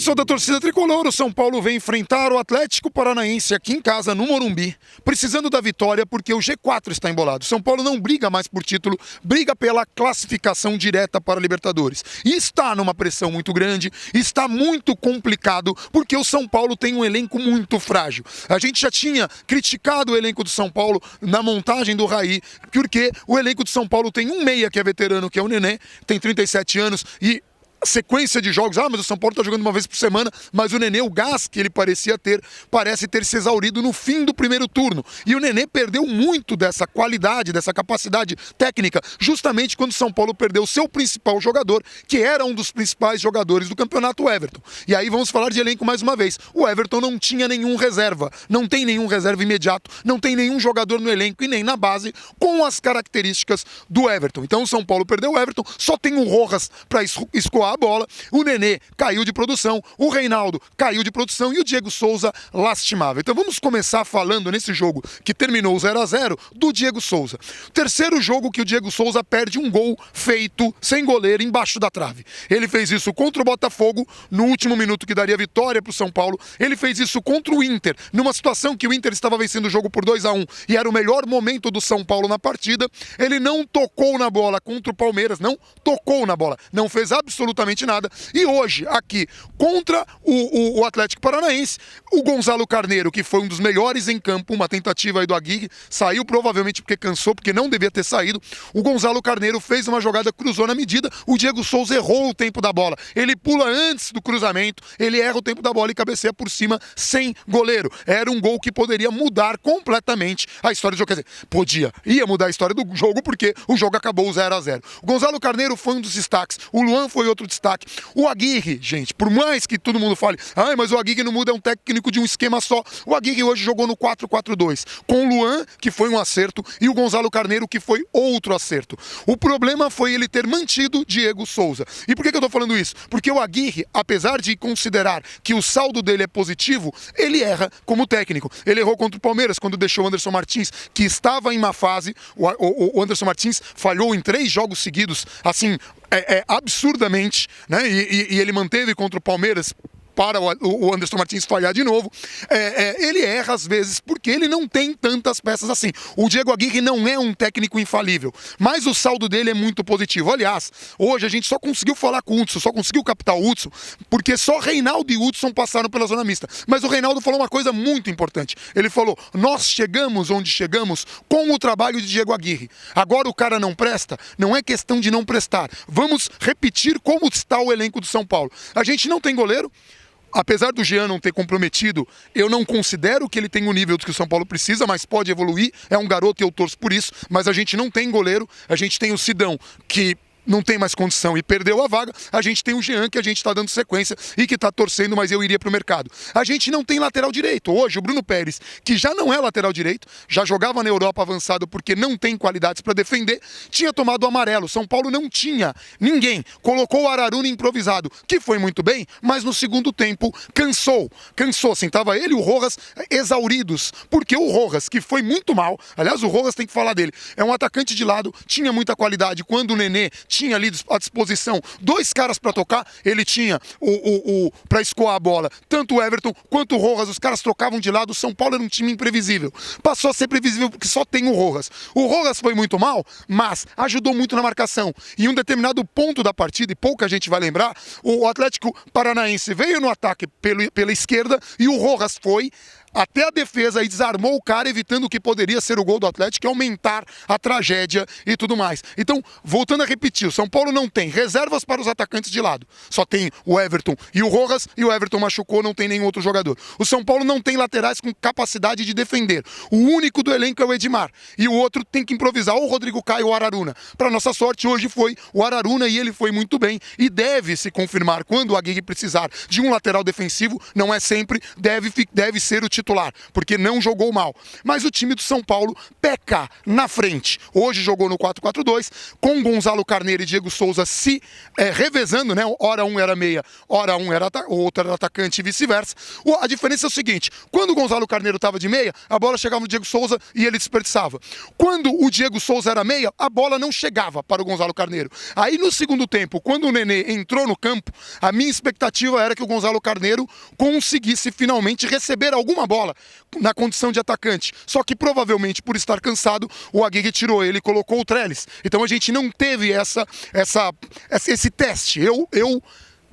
Pessoal da torcida tricolor, o São Paulo vem enfrentar o Atlético Paranaense aqui em casa, no Morumbi, precisando da vitória porque o G4 está embolado. O São Paulo não briga mais por título, briga pela classificação direta para a Libertadores. E está numa pressão muito grande, está muito complicado, porque o São Paulo tem um elenco muito frágil. A gente já tinha criticado o elenco do São Paulo na montagem do Raí, porque o elenco do São Paulo tem um meia que é veterano, que é o Nenê, tem 37 anos e sequência de jogos, mas o São Paulo está jogando uma vez por semana, mas o Nenê, o gás que ele parecia ter, parece ter se exaurido no fim do primeiro turno. E o Nenê perdeu muito dessa qualidade, dessa capacidade técnica, justamente quando o São Paulo perdeu o seu principal jogador, que era um dos principais jogadores do campeonato, o Everton. E aí vamos falar de elenco mais uma vez. O Everton não tinha nenhum reserva, não tem nenhum reserva imediato, não tem nenhum jogador no elenco e nem na base com as características do Everton. Então o São Paulo perdeu o Everton, só tem o Rojas para escoar a bola, o Nenê caiu de produção, o Reinaldo caiu de produção e o Diego Souza lastimável. Então vamos começar falando nesse jogo que terminou 0-0 do Diego Souza. Terceiro jogo que o Diego Souza perde um gol feito sem goleiro embaixo da trave. Ele fez isso contra o Botafogo no último minuto que daria vitória para o São Paulo. Ele fez isso contra o Inter, numa situação que o Inter estava vencendo o jogo por 2-1 e era o melhor momento do São Paulo na partida. Ele não tocou na bola contra o Palmeiras, não tocou na bola, não fez absolutamente nada. E hoje, aqui, contra o Atlético Paranaense, o Gonzalo Carneiro, que foi um dos melhores em campo, uma tentativa aí do Aguirre, saiu provavelmente porque cansou, porque não devia ter saído. O Gonzalo Carneiro fez uma jogada, cruzou na medida, o Diego Souza errou o tempo da bola. Ele pula antes do cruzamento, ele erra o tempo da bola e cabeceia por cima sem goleiro. Era um gol que poderia mudar completamente a história do jogo. Quer dizer, ia mudar a história do jogo porque o jogo acabou 0-0. O Gonzalo Carneiro foi um dos destaques, o Luan foi outro destaque. O Aguirre, gente, por mais que todo mundo fale, mas o Aguirre não muda, é um técnico de um esquema só. O Aguirre hoje jogou no 4-4-2, com o Luan, que foi um acerto, e o Gonzalo Carneiro, que foi outro acerto. O problema foi ele ter mantido Diego Souza. E por que eu tô falando isso? Porque o Aguirre, apesar de considerar que o saldo dele é positivo, ele erra como técnico. Ele errou contra o Palmeiras, quando deixou o Anderson Martins, que estava em má fase. O Anderson Martins falhou em 3 jogos seguidos, assim, absurdamente, né? E ele manteve contra o Palmeiras para o Anderson Martins falhar de novo. Ele erra às vezes porque ele não tem tantas peças assim. O Diego Aguirre não é um técnico infalível, mas o saldo dele é muito positivo. Aliás, hoje a gente só conseguiu falar com o Hudson, só conseguiu captar o Hudson, porque só Reinaldo e Hudson passaram pela zona mista. Mas o Reinaldo falou uma coisa muito importante. Ele falou, nós chegamos onde chegamos com o trabalho de Diego Aguirre. Agora o cara não presta, não é questão de não prestar. Vamos repetir como está o elenco do São Paulo. A gente não tem goleiro. Apesar do Jean não ter comprometido, eu não considero que ele tem o nível que o São Paulo precisa, mas pode evoluir, é um garoto e eu torço por isso, mas a gente não tem goleiro, a gente tem o Sidão, que não tem mais condição e perdeu a vaga, a gente tem o Jean que a gente está dando sequência e que está torcendo, mas eu iria para o mercado. A gente não tem lateral direito. Hoje o Bruno Pérez, que já não é lateral direito, já jogava na Europa avançado porque não tem qualidades para defender, tinha tomado o amarelo. São Paulo não tinha ninguém. Colocou o Araruna improvisado, que foi muito bem, mas no segundo tempo cansou, assim, tava ele e o Rojas exauridos, porque o Rojas, que foi muito mal, aliás o Rojas tem que falar dele, é um atacante de lado, tinha muita qualidade, quando o Nenê tinha ali à disposição 2 caras para tocar, ele tinha para escoar a bola, tanto o Everton quanto o Rojas, os caras trocavam de lado, o São Paulo era um time imprevisível, passou a ser previsível porque só tem o Rojas. O Rojas foi muito mal, mas ajudou muito na marcação, em um determinado ponto da partida, e pouca gente vai lembrar, o Atlético Paranaense veio no ataque pela esquerda e o Rojas foi até a defesa e desarmou o cara, evitando o que poderia ser o gol do Atlético, aumentar a tragédia e tudo mais. Então, voltando a repetir, o São Paulo não tem reservas para os atacantes de lado. Só tem o Everton e o Rojas, e o Everton machucou, não tem nenhum outro jogador. O São Paulo não tem laterais com capacidade de defender. O único do elenco é o Edmar. E o outro tem que improvisar, ou o Rodrigo Caio ou o Araruna. Para nossa sorte, hoje foi o Araruna e ele foi muito bem. E deve se confirmar, quando o Aguirre precisar de um lateral defensivo, não é sempre, deve ser utilizado titular, porque não jogou mal. Mas o time do São Paulo peca na frente. Hoje jogou no 4-4-2, com Gonzalo Carneiro e Diego Souza se revezando, né? Hora um era meia, hora o outro era atacante e vice-versa. A diferença é o seguinte, quando o Gonzalo Carneiro estava de meia, a bola chegava no Diego Souza e ele desperdiçava. Quando o Diego Souza era meia, a bola não chegava para o Gonzalo Carneiro. Aí no segundo tempo, quando o Nenê entrou no campo, a minha expectativa era que o Gonzalo Carneiro conseguisse finalmente receber alguma bola na condição de atacante. Só que provavelmente por estar cansado, o Aguirre tirou ele e colocou o Trellis. Então a gente não teve esse teste. Eu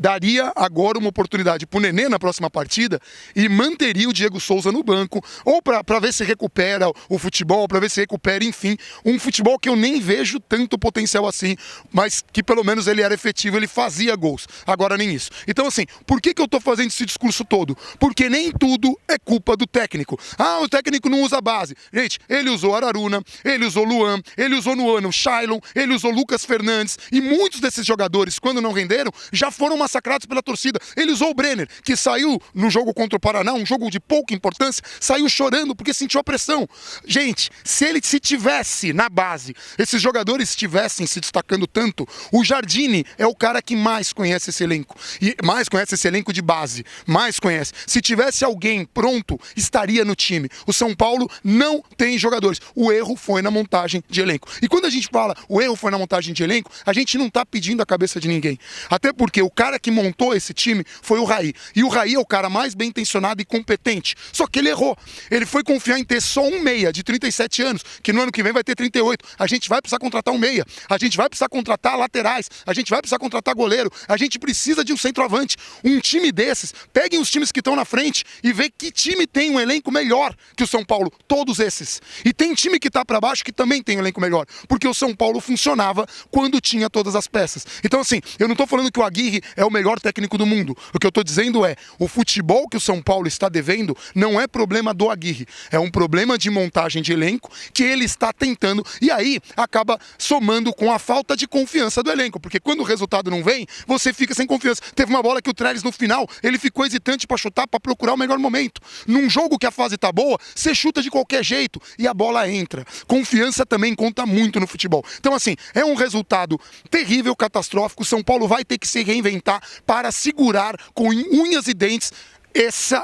daria agora uma oportunidade pro Nenê na próxima partida e manteria o Diego Souza no banco, ou para ver se recupera o futebol, para ver se recupera, enfim, um futebol que eu nem vejo tanto potencial assim, mas que pelo menos ele era efetivo, ele fazia gols. Agora nem isso. Então assim, por que eu tô fazendo esse discurso todo? Porque nem tudo é culpa do técnico. Ah, o técnico não usa base. Gente, ele usou Araruna, ele usou Luan, ele usou no ano Shailon, ele usou Lucas Fernandes, e muitos desses jogadores, quando não renderam, já foram massacrados pela torcida. Ele usou o Brenner, que saiu no jogo contra o Paraná, um jogo de pouca importância, saiu chorando porque sentiu a pressão. Gente, se tivesse na base, esses jogadores estivessem se destacando tanto, o Jardine é o cara que mais conhece esse elenco, e mais conhece esse elenco de base, mais conhece. Se tivesse alguém pronto, estaria no time. O São Paulo não tem jogadores. O erro foi na montagem de elenco. E quando a gente fala o erro foi na montagem de elenco, a gente não tá pedindo a cabeça de ninguém. Até porque o cara que montou esse time foi o Raí. E o Raí é o cara mais bem intencionado e competente. Só que ele errou. Ele foi confiar em ter só um meia de 37 anos, que no ano que vem vai ter 38. A gente vai precisar contratar um meia. A gente vai precisar contratar laterais. A gente vai precisar contratar goleiro. A gente precisa de um centroavante. Um time desses, peguem os times que estão na frente e vê que time tem um elenco melhor que o São Paulo. Todos esses. E tem time que tá para baixo que também tem um elenco melhor. Porque o São Paulo funcionava quando tinha todas as peças. Então assim, eu não tô falando que o Aguirre é o melhor técnico do mundo. O que eu tô dizendo é, o futebol que o São Paulo está devendo não é problema do Aguirre. É um problema de montagem de elenco que ele está tentando. E aí acaba somando com a falta de confiança do elenco. Porque quando o resultado não vem, você fica sem confiança. Teve uma bola que o Trellis no final, ele ficou hesitante para chutar, para procurar o melhor momento. Num jogo que a fase tá boa, você chuta de qualquer jeito e a bola entra. Confiança também conta muito no futebol. Então assim, é um resultado terrível, catastrófico. O São Paulo vai ter que se reinventar para segurar com unhas e dentes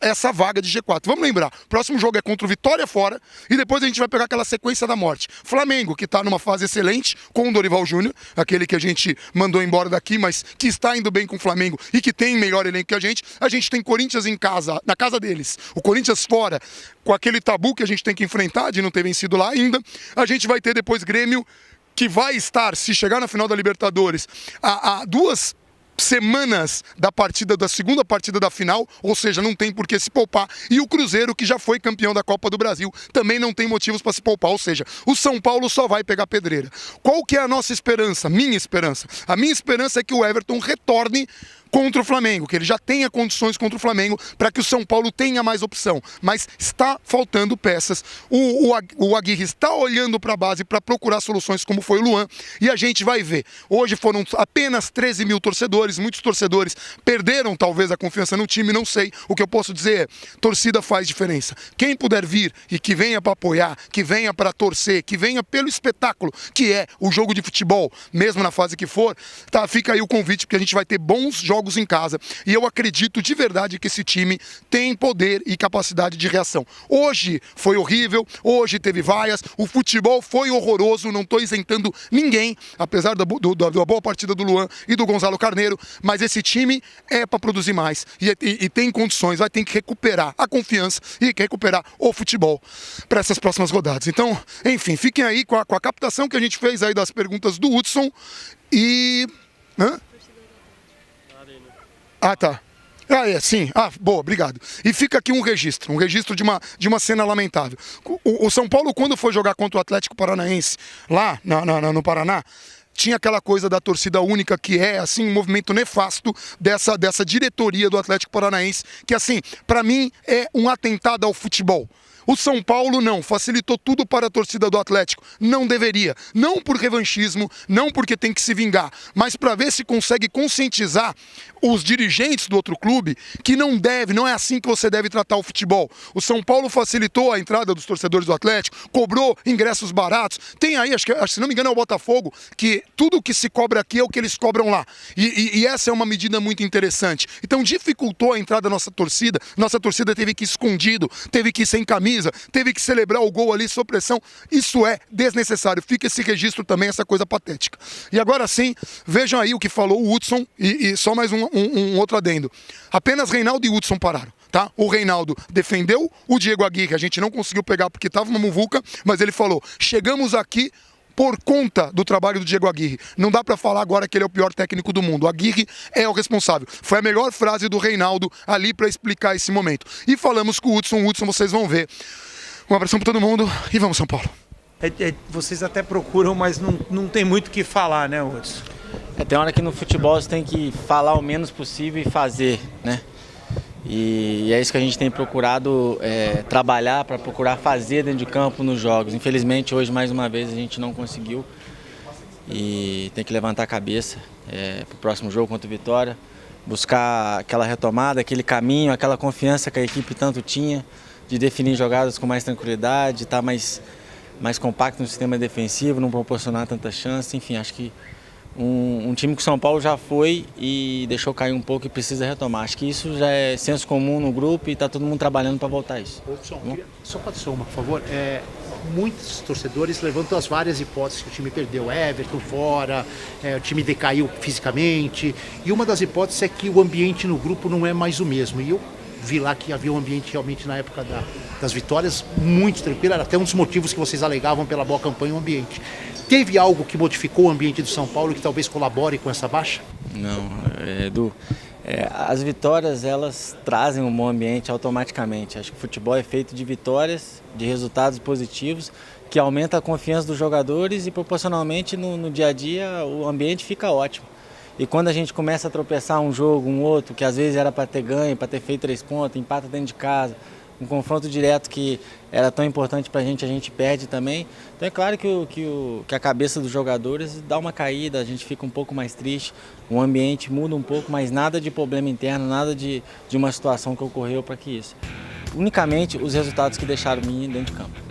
essa vaga de G4. Vamos lembrar, o próximo jogo é contra o Vitória fora e depois a gente vai pegar aquela sequência da morte. Flamengo, que está numa fase excelente com o Dorival Júnior, aquele que a gente mandou embora daqui, mas que está indo bem com o Flamengo e que tem melhor elenco que a gente. A gente tem Corinthians em casa, na casa deles. O Corinthians fora, com aquele tabu que a gente tem que enfrentar de não ter vencido lá ainda. A gente vai ter depois Grêmio, que vai estar, se chegar na final da Libertadores, a 2 semanas da segunda partida da final, ou seja, não tem por que se poupar, e o Cruzeiro, que já foi campeão da Copa do Brasil, também não tem motivos para se poupar, ou seja, o São Paulo só vai pegar pedreira. Qual que é a nossa esperança? Minha esperança? A minha esperança é que o Everton retorne contra o Flamengo, que ele já tenha condições contra o Flamengo para que o São Paulo tenha mais opção, mas está faltando peças. O Aguirre está olhando para a base para procurar soluções como foi o Luan, e a gente vai ver. Hoje foram apenas 13 mil torcedores, muitos torcedores perderam talvez a confiança no time, não sei. O que eu posso dizer é, torcida faz diferença. Quem puder vir e que venha para apoiar, que venha para torcer, que venha pelo espetáculo, que é o jogo de futebol, mesmo na fase que for, tá, fica aí o convite, porque a gente vai ter bons jogos em casa, e eu acredito de verdade que esse time tem poder e capacidade de reação. Hoje foi horrível, hoje teve vaias, o futebol foi horroroso, não estou isentando ninguém, apesar da boa partida do Luan e do Gonzalo Carneiro, mas esse time é para produzir mais, e tem condições, vai ter que recuperar a confiança e recuperar o futebol para essas próximas rodadas. Então, enfim, fiquem aí com a captação que a gente fez aí das perguntas do Hudson e... Hã? Ah, tá. Ah, é, sim. Ah, boa, obrigado. E fica aqui um registro de uma cena lamentável. O São Paulo, quando foi jogar contra o Atlético Paranaense, lá no Paraná, tinha aquela coisa da torcida única, que é, assim, um movimento nefasto dessa diretoria do Atlético Paranaense, que, assim, para mim é um atentado ao futebol. O São Paulo não, facilitou tudo para a torcida do Atlético. Não deveria. Não por revanchismo, não porque tem que se vingar, mas para ver se consegue conscientizar os dirigentes do outro clube que não é assim que você deve tratar o futebol. O São Paulo facilitou a entrada dos torcedores do Atlético, cobrou ingressos baratos. Tem aí, acho que se não me engano é o Botafogo, que tudo que se cobra aqui é o que eles cobram lá. E essa é uma medida muito interessante. Então dificultou a entrada da nossa torcida. Nossa torcida teve que ir escondido, teve que ir sem camisa, teve que celebrar o gol ali sob pressão. Isso é desnecessário. Fica esse registro também, essa coisa patética. E agora sim, vejam aí o que falou o Hudson e só mais um outro adendo. Apenas Reinaldo e Hudson pararam. Tá? O Reinaldo defendeu o Diego Aguirre, a gente não conseguiu pegar porque estava uma muvuca, mas ele falou, chegamos aqui por conta do trabalho do Diego Aguirre. Não dá para falar agora que ele é o pior técnico do mundo. O Aguirre é o responsável. Foi a melhor frase do Reinaldo ali para explicar esse momento. E falamos com o Hudson, vocês vão ver. Um abração para todo mundo e vamos São Paulo. Vocês até procuram, mas não tem muito o que falar, né, Hudson? Tem hora que no futebol você tem que falar o menos possível e fazer, né? E é isso que a gente tem procurado trabalhar para procurar fazer dentro de campo nos jogos. Infelizmente hoje mais uma vez a gente não conseguiu e tem que levantar a cabeça para o próximo jogo contra o Vitória, buscar aquela retomada, aquele caminho, aquela confiança que a equipe tanto tinha de definir jogadas com mais tranquilidade, estar mais compacto no sistema defensivo, não proporcionar tanta chance, enfim, acho que um time que o São Paulo já foi e deixou cair um pouco e precisa retomar. Acho que isso já é senso comum no grupo e está todo mundo trabalhando para voltar a isso. Só pode ser uma, por favor. Muitos torcedores levantam as várias hipóteses que o time perdeu. Everton fora, o time decaiu fisicamente. E uma das hipóteses é que o ambiente no grupo não é mais o mesmo. E eu vi lá que havia um ambiente realmente na época das vitórias muito tranquilo. Era até um dos motivos que vocês alegavam pela boa campanha, o ambiente. Teve algo que modificou o ambiente do São Paulo que talvez colabore com essa baixa? Não, Edu. As vitórias, elas trazem um bom ambiente automaticamente. Acho que o futebol é feito de vitórias, de resultados positivos, que aumenta a confiança dos jogadores e proporcionalmente no dia a dia o ambiente fica ótimo. E quando a gente começa a tropeçar um jogo, um outro, que às vezes era para ter ganho, para ter feito 3 pontos, empata dentro de casa, um confronto direto que era tão importante para a gente perde também. Então é claro que a cabeça dos jogadores dá uma caída, a gente fica um pouco mais triste, o ambiente muda um pouco, mas nada de problema interno, nada de uma situação que ocorreu para que isso. Unicamente os resultados que deixaram o menino dentro de campo.